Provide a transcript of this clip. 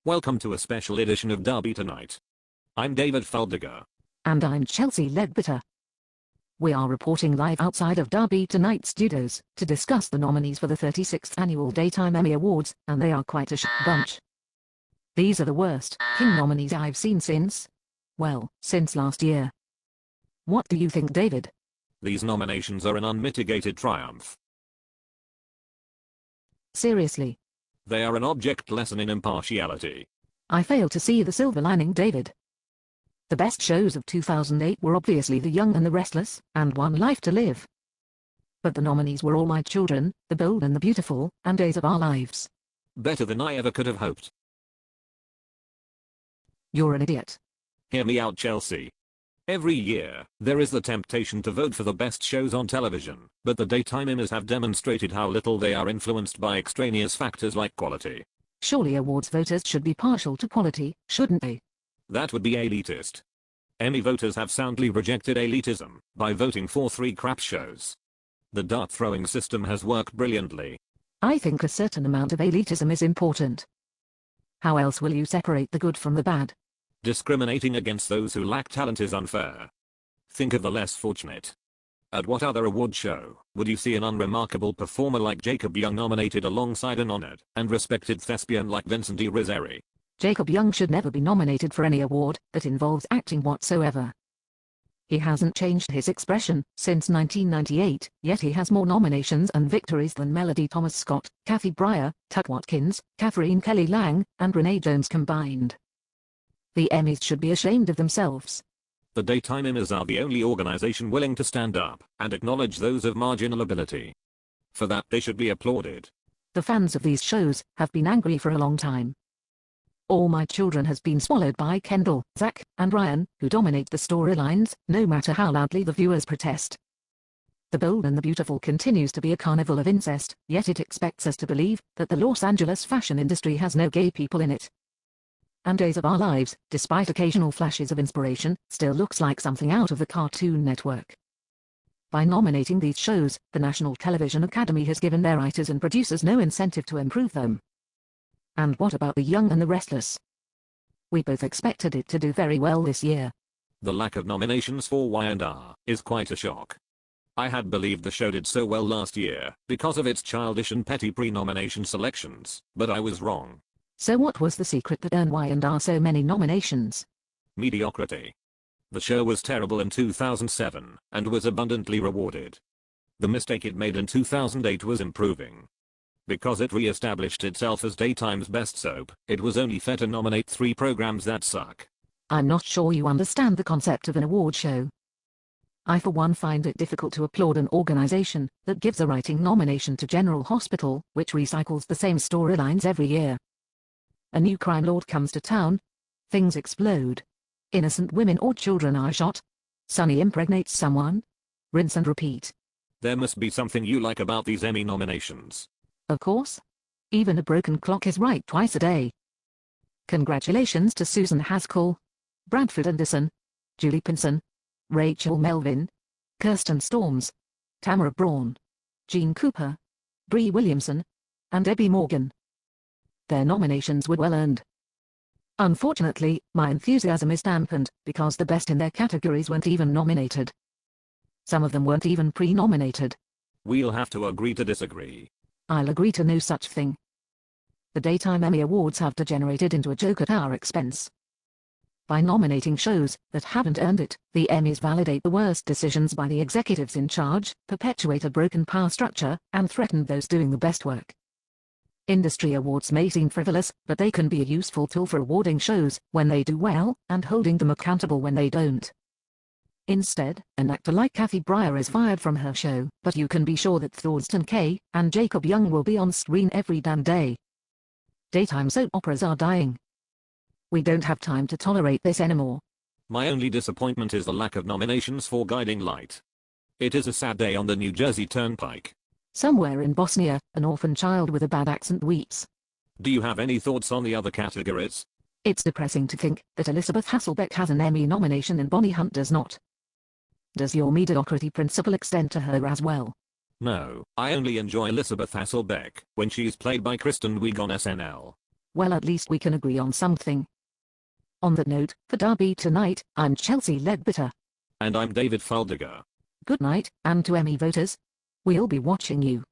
Welcome to a special edition of Derby Tonight. I'm David Fuldigger. And I'm Chelsea Ledbetter. We are reporting live outside of Derby Tonight studios to discuss the nominees for the 36th Annual Daytime Emmy Awards, and they are quite a bunch. These are the worst King nominees I've seen since last year. What do you think, David? These nominations are an unmitigated triumph. Seriously? They are an object lesson in impartiality. I fail to see the silver lining, David. The best shows of 2008 were obviously The Young and the Restless, and One Life to Live. But the nominees were All My Children, The Bold and the Beautiful, and Days of Our Lives. Better than I ever could have hoped. You're an idiot. Hear me out, Chelsea. Every year, there is the temptation to vote for the best shows on television, but the daytime Emmys have demonstrated how little they are influenced by extraneous factors like quality. Surely awards voters should be partial to quality, shouldn't they? That would be elitist. Emmy voters have soundly rejected elitism by voting for 3 crap shows. The dart-throwing system has worked brilliantly. I think a certain amount of elitism is important. How else will you separate the good from the bad? Discriminating against those who lack talent is unfair. Think of the less fortunate. At what other award show would you see an unremarkable performer like Jacob Young nominated alongside an honored and respected thespian like Vincent Irizarry? Jacob Young should never be nominated for any award that involves acting whatsoever. He hasn't changed his expression since 1998, yet he has more nominations and victories than Melody Thomas Scott, Kathy Breyer, Tuck Watkins, Catherine Kelly Lang, and Renee Jones combined. The Emmys should be ashamed of themselves. The daytime Emmys are the only organization willing to stand up and acknowledge those of marginal ability. For that they should be applauded. The fans of these shows have been angry for a long time. All My Children has been swallowed by Kendall, Zach, and Ryan, who dominate the storylines, no matter how loudly the viewers protest. The Bold and the Beautiful continues to be a carnival of incest, yet it expects us to believe that the Los Angeles fashion industry has no gay people in it. And Days of Our Lives, despite occasional flashes of inspiration, still looks like something out of the Cartoon Network. By nominating these shows, the National Television Academy has given their writers and producers no incentive to improve them. And what about The Young and the Restless? We both expected it to do very well this year. The lack of nominations for Y&R is quite a shock. I had believed the show did so well last year because of its childish and petty pre-nomination selections, but I was wrong. So what was the secret that earned Y&R so many nominations? Mediocrity. The show was terrible in 2007 and was abundantly rewarded. The mistake it made in 2008 was improving. Because it re-established itself as daytime's best soap, it was only fair to nominate 3 programs that suck. I'm not sure you understand the concept of an award show. I for one find it difficult to applaud an organization that gives a writing nomination to General Hospital, which recycles the same storylines every year. A new crime lord comes to town. Things explode. Innocent women or children are shot. Sonny impregnates someone. Rinse and repeat. There must be something you like about these Emmy nominations. Of course. Even a broken clock is right twice a day. Congratulations to Susan Haskell, Bradford Anderson, Julie Pinson, Rachel Melvin, Kirsten Storms, Tamara Braun, Jean Cooper, Bree Williamson, and Debbie Morgan. Their nominations were well earned. Unfortunately, my enthusiasm is dampened because the best in their categories weren't even nominated. Some of them weren't even pre-nominated. We'll have to agree to disagree. I'll agree to no such thing. The Daytime Emmy Awards have degenerated into a joke at our expense. By nominating shows that haven't earned it, the Emmys validate the worst decisions by the executives in charge, perpetuate a broken power structure, and threaten those doing the best work. Industry awards may seem frivolous, but they can be a useful tool for awarding shows when they do well, and holding them accountable when they don't. Instead, an actor like Kathy Breyer is fired from her show, but you can be sure that Thorsten Kaye and Jacob Young will be on screen every damn day. Daytime soap operas are dying. We don't have time to tolerate this anymore. My only disappointment is the lack of nominations for Guiding Light. It is a sad day on the New Jersey Turnpike. Somewhere in Bosnia, an orphan child with a bad accent weeps. Do you have any thoughts on the other categories? It's depressing to think that Elizabeth Hasselbeck has an Emmy nomination and Bonnie Hunt does not. Does your mediocrity principle extend to her as well? No, I only enjoy Elizabeth Hasselbeck when she's played by Kristen Wiig on SNL. Well, at least we can agree on something. On that note, for Derby tonight, I'm Chelsea Ledbetter. And I'm David Fuldigger. Good night, and to Emmy voters, we'll be watching you.